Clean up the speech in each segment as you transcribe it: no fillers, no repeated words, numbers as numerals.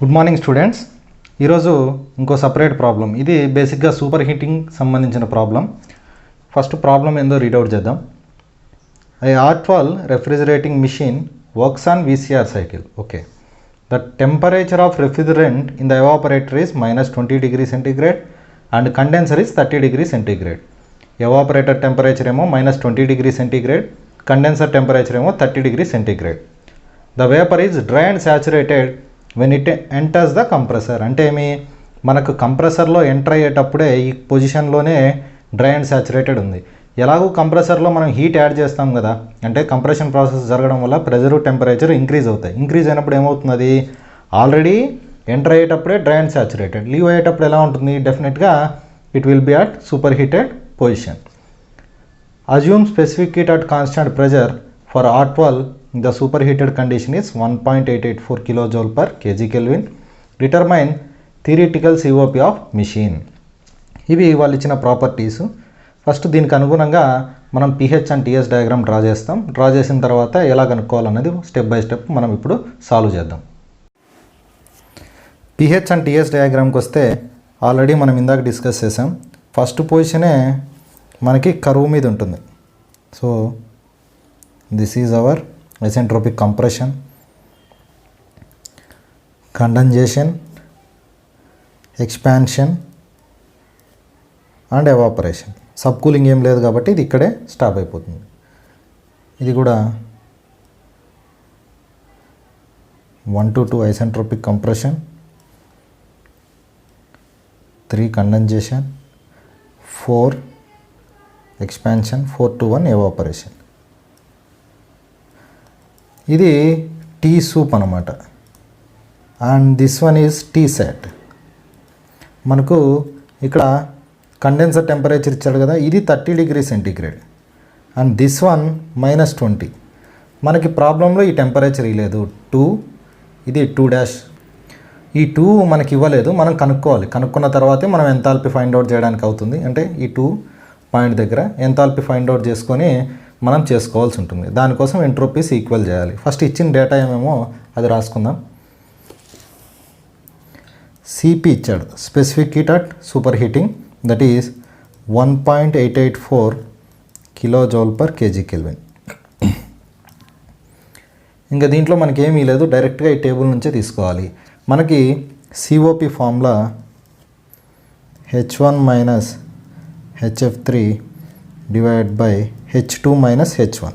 Good morning students. ఈరోజు ఇంకో separate problem. ఇది బేసిక్గా సూపర్ హీటింగ్ సంబంధించిన ప్రాబ్లం. ఫస్ట్ ప్రాబ్లం ఏందో రీడౌట్ చేద్దాం. A R12 refrigerating machine works on VCR cycle. Okay, the temperature of refrigerant in the evaporator is -20 degrees centigrade and condenser is 30 degrees centigrade. Evaporator temperature ఏమో -20 degrees centigrade, condenser temperature ఏమో 30 degrees centigrade. The vapour is dry and saturated when it enters the compressor. అంటే మనకు కంప్రెసర్లో enter అయ్యేటప్పుడే ఈ పొజిషన్లోనే dry and saturated ఉంది. ఎలాగో కంప్రెసర్లో మనం heat add చేస్తాం కదా, అంటే కంప్రెషన్ ప్రాసెస్ జరగడం వల్ల ప్రెజర్ టెంపరేచర్ ఇంక్రీజ్ అవుతాయి. ఇంక్రీజ్ అయినప్పుడు ఏమవుతుంది, ఆల్రెడీ ఎంటర్ అయ్యేటప్పుడే డ్రై అండ్ సాచురేటెడ్, లీవ్ అయ్యేటప్పుడు ఎలా ఉంటుంది, డెఫినెట్గా it will be at super heated position. Assume specific heat at constant pressure for R12. The superheated condition is 1.884 kilojoule per kg Kelvin. Determine theoretical COP of machine. ఇవి వాళ్ళు ఇచ్చిన properties. First దీనికి అనుగుణంగా మనం pH and TS diagram draw చేస్తాం. Draw చేసిన తర్వాత ఎలా కనుక్కోవాలనేది స్టెప్ బై స్టెప్ మనం ఇప్పుడు సాల్వ్ చేద్దాం. pH అండ్ TS డయాగ్రామ్కి వస్తే ఆల్రెడీ మనం ఇందాక డిస్కస్ చేసాం. ఫస్ట్ పొజిషనే మనకి కరువు మీద ఉంటుంది. So this is our isentropic compression, condensation, expansion and evaporation. Sub cooling ఏం లేదు కాబట్టి ఇది ఇక్కడే స్టాప్ అయిపోతుంది. ఇది కూడా 1 to 2 isentropic compression, 3 condensation, 4 expansion, 4 to 1 evaporation. ఇది టీ సూప్ అనమాట. And this one is T set. మనకు ఇక్కడ కండెన్సర్ టెంపరేచర్ ఇచ్చాడు కదా, ఇది 30 degrees centigrade and this one -20. మనకి ప్రాబ్లంలో ఈ టెంపరేచర్ ఇవ్వలేదు 2, ఇది 2'. ఈ 2 మనకి ఇవ్వలేదు, మనం కనుక్కోవాలి. కనుక్కున్న తర్వాతే మనం ఎంథాల్పీ ఫైండ్ అవుట్ చేయడానికి అవుతుంది. అంటే ఈ 2 పాయింట్ దగ్గర ఎంథాల్పీ ఫైండ్ అవుట్ చేసుకొని మనం చేసుకోవాల్సి ఉంటుంది. దానికోసం ఎంట్రోపీస్ ఈక్వల్ చేయాలి. ఫస్ట్ ఇచ్చిన డేటా ఏమేమో అది రాసుకుందాం. సిపి ఇచ్చాడు, specific heat at super heating, that is 1.884 kilojoule per kg Kelvin. ఇంకా దీంట్లో మనకి ఏమీ లేదు, డైరెక్ట్గా ఈ టేబుల్ నుంచే తీసుకోవాలి. మనకి COP formula H1 minus HF3 divide by H2 minus H1.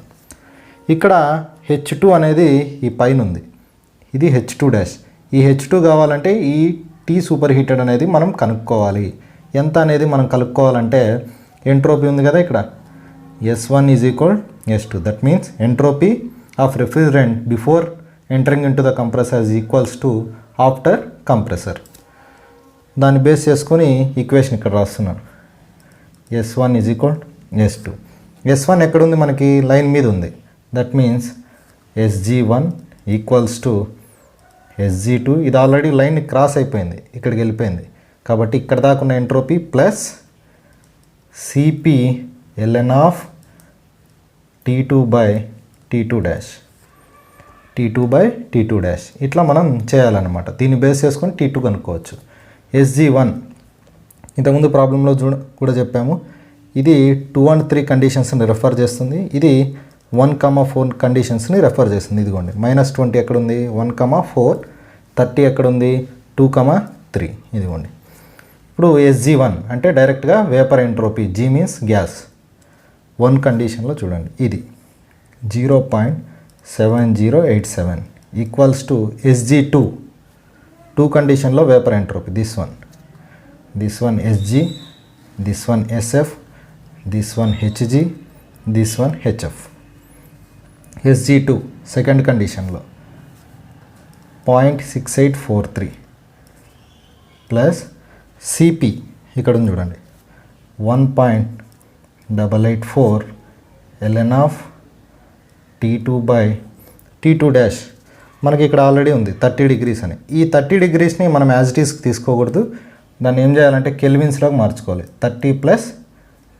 ఇక్కడ H2 అనేది ఈ పైన ఉంది, ఇది H2'. ఈ H2 కావాలంటే ఈ T సూపర్ హీటెడ్ అనేది మనం కనుక్కోవాలి. ఎంత అనేది మనం కనుక్కోవాలంటే ఎంట్రోపీ ఉంది కదా ఇక్కడ, S1 is equal S2. That means entropy of refrigerant before entering in to the compressor is equals to after compressor. దాన్ని బేస్ చేసుకొని ఈక్వేషన్ ఇక్కడ రాస్తున్నాను. S1 is equal S2. S1 ఎక్కడుంది, మనకి లైన్ మీద ఉంది. That means SG1 equals to SG2. ఇది already line cross అయిపోయింది, ఇక్కడికి వెళ్ళిపోయింది కాబట్టి ఇక్కడ దాకా ఉన్న entropy plus CP ln of T2 by T2'. T2 by T2'. ఇట్లా మనం చేయాలన్నమాట. దీన్ని బేస్ చేసుకొని T2 కనుక్కోవచ్చు. SG1 ఇంతకుముందు ప్రాబ్లంలో కూడా చెప్పాము, ఇది 2 and 3 కండిషన్స్ని రెఫర్ చేస్తుంది. ఇది 1,4 కండిషన్స్ని రెఫర్ చేస్తుంది. ఇదిగోండి, -20 ఎక్కడుంది, 1,4, 30 ఎక్కడుంది, 2,3. ఇదిగోండి. ఇప్పుడు SG1 అంటే డైరెక్ట్గా vapour entropy, G means gas. 1 కండిషన్లో చూడండి, ఇది 0.7087 ఈక్వల్స్ టు SG2. 2 కండిషన్లో vapour entropy, this one SG, this one SF, this one HG, this one HF. SG2 second కండిషన్లో 0.6843 ప్లస్ CP ఇక్కడ ఉంది చూడండి, 1.884 ln of T2 by T2'. మనకి ఇక్కడ ఆల్రెడీ ఉంది 30 degrees అని. ఈ 30 degreesని మనం యాజ్ ఇట్ ఈస్ తీసుకోకూడదు, దాన్ని ఏం చేయాలంటే కెల్విన్స్లోకి మార్చుకోవాలి. 30 +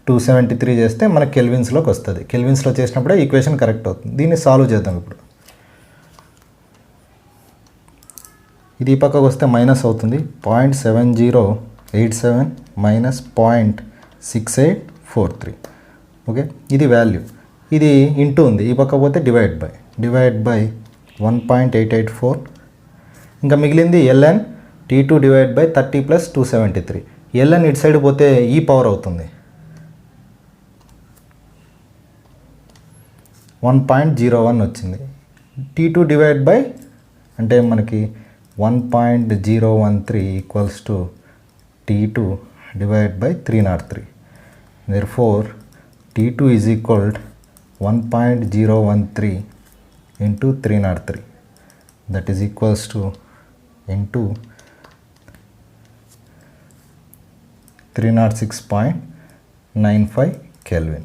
273 చేస్తే మనకు కెల్విన్స్లోకి వస్తుంది. కెల్విన్స్లో చేసినప్పుడే ఈక్వేషన్ కరెక్ట్ అవుతుంది. దీన్ని సాల్వ్ చేద్దాం ఇప్పుడు. ఇది ఈ పక్కకు వస్తే మైనస్ అవుతుంది. 0.7087 మైనస్ 0.6843. ఓకే, ఇది వాల్యూ. ఇది ఇంటూ ఉంది, ఈ పక్క పోతే డివైడ్ బై 1.884. ఇంకా మిగిలింది ln T2 divide by 30 plus 273. ln ఇటు సైడ్ పోతే ఈ పవర్ అవుతుంది 1.01 వచ్చింది. T2 డివైడ్ బై అంటే మనకి 1.013 equals to T2 divide by 303. therefore T2 is equal to 1.013 into 303, that is equals to into 306.95 Kelvin.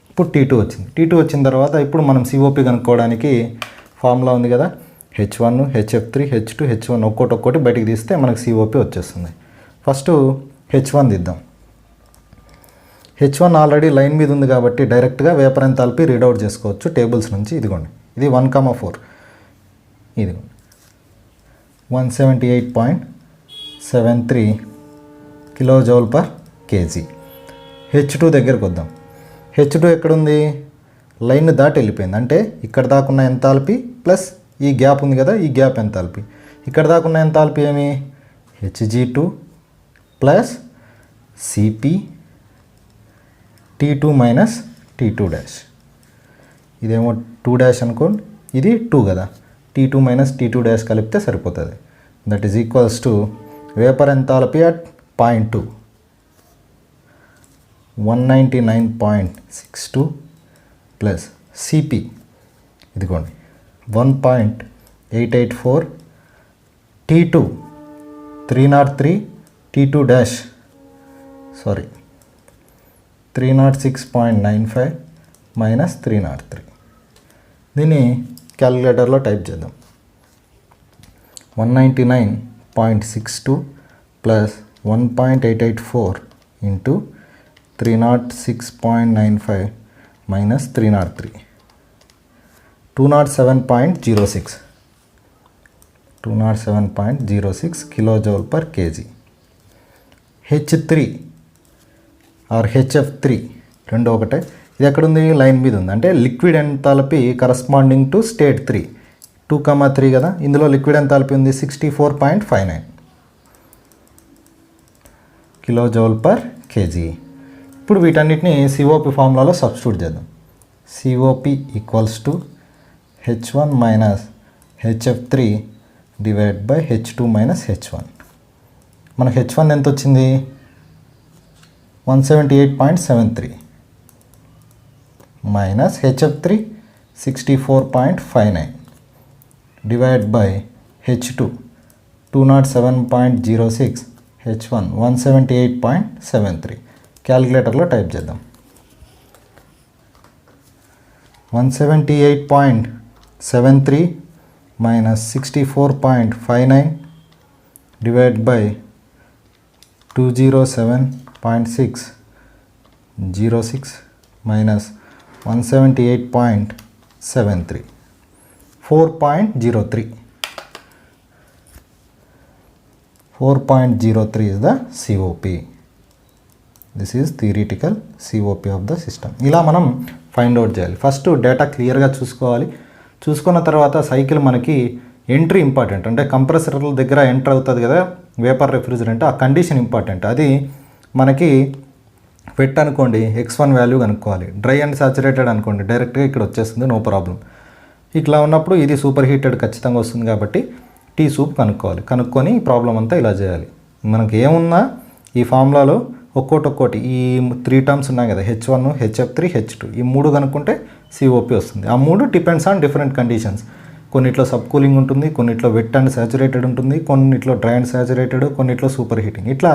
ఇప్పుడు T2 వచ్చింది. T2 వచ్చిన తర్వాత ఇప్పుడు మనం COP కనుక్కోవడానికి ఫార్ములా ఉంది కదా, H1, HF3, H2, H1 ఒక్కొక్కటి బయటికి తీస్తే మనకు COP వచ్చేస్తుంది. ఫస్ట్ H1 తీద్దాం. H1 ఆల్రెడీ లైన్ మీద ఉంది కాబట్టి డైరెక్ట్గా వేపర్ ఎంథాల్పీ రీడౌట్ చేసుకోవచ్చు టేబుల్స్ నుంచి. ఇదిగోండి, ఇది 1,4, ఇదిగోండి 178.73 కిలోజౌల్ పర్ కేజీ. H2 దగ్గరకు వద్దాం. H2 ఎక్కడుంది? లైన్ దాటి వెళ్ళిపోయింది. అంటే ఇక్కడ దాకున్న ఎంథాల్పీ ప్లస్ ఈ గ్యాప్ ఉంది కదా, ఈ గ్యాప్ ఎంథాల్పీ. ఇక్కడ దాకున్న ఎంథాల్పీ ఏమి? Hg2 plus Cp T2 minus T2 dash. ఇదేమో 2 డాష్ అనుకోండి, ఇది 2 కదా, T2 మైనస్ T2 డాష్ కలిపితే సరిపోతుంది. That is equals to vapour enthalpy at point 2 199.62 plus Cp ఇదిగోండి 1.884 T2 303 T2 డాష్ 306.95 మైనస్ 303. దీన్ని క్యాలిక్యులేటర్లో టైప్ చేద్దాం. 199.62 plus 1.884 into 306.95 minus 303, 207.06 kilojoule per KG. H3 or HF3 రెండు ఒకటే. ఇది ఎక్కడుంది? లైన్ మీద ఉంది. అంటే liquid enthalpy corresponding to state 3, 2,3 కదా. ఇందులో లిక్విడ్ ఎంథాల్పీ ఉంది 64.59 కిలోజౌల్ పర్ కేజీ. ఇప్పుడు వీటన్నిటిని COP ఫార్ములాలో సబ్స్టిట్యూట్ చేద్దాం. COP equals to H1 minus HF3 divide by H2 minus H1. మనకు H1 ఎంత వచ్చింది? 178.73 minus HF3 64.59 divide by H2 207.06, H1 178.73. క్యాలిక్యులేటర్లో టైప్ చేద్దాం. 178.73 minus 64.59 divide by 207.606 minus 178.73, 4.03. 4.03 is the COP. This is theoretical COP of the system. ఇలా మనం find out చేయాలి. First data క్లియర్గా చూసుకోవాలి. చూసుకున్న తర్వాత సైకిల్ మనకి ఎంట్రీ ఇంపార్టెంట్. అంటే కంప్రెసర్ల దగ్గర ఎంటర్ అవుతుంది కదా వేపర్ రెఫ్రిజరెంట్, ఆ కండిషన్ ఇంపార్టెంట్. అది మనకి వెట్ అనుకోండి, X1 వాల్యూ కనుక్కోవాలి. డ్రై అండ్ సాచురేటెడ్ అనుకోండి, డైరెక్ట్గా ఇక్కడ వచ్చేస్తుంది, నో ప్రాబ్లం. ఇట్లా ఉన్నప్పుడు ఇది సూపర్ హీటెడ్ ఖచ్చితంగా వస్తుంది కాబట్టి టీ సూప్ కనుక్కొని ఈ ప్రాబ్లం అంతా ఇలా చేయాలి. మనకి ఏమున్నా ఈ ఫార్ములాలో ఒక్కోటి ఈ 3 టర్మ్స్ ఉన్నాయి కదా, H1, HF3, H2, ఈ 3 కనుక్కుంటే COP వస్తుంది. ఆ 3 డిపెండ్స్ ఆన్ డిఫరెంట్ కండిషన్స్. కొన్నిట్లో సబ్ కూలింగ్ ఉంటుంది, కొన్నిట్లో వెట్ అండ్ సాచురేటెడ్ ఉంటుంది, కొన్నిట్లో డ్రై అండ్ సాచురేటెడ్, కొన్నిట్లో సూపర్ హీటింగ్. ఇట్లా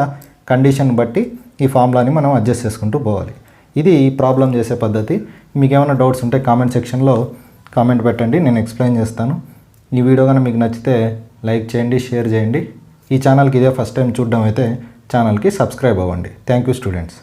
కండిషన్ బట్టి ఈ ఫార్ములాని మనం అడ్జస్ట్ చేసుకుంటూ పోవాలి. ఇది ప్రాబ్లం చేసే పద్ధతి. మీకు ఏమైనా డౌట్స్ ఉంటే కామెంట్ సెక్షన్లో కామెంట్ పెట్టండి, నేను ఎక్స్ప్లెయిన్ చేస్తాను. ఈ వీడియో కనుక మీకు నచ్చితే లైక్ చేయండి, షేర్ చేయండి. ఈ ఛానల్కి ఇదే ఫస్ట్ టైం చూడడం అయితే ఛానల్కి సబ్స్క్రైబ్ అవ్వండి. Thank you students.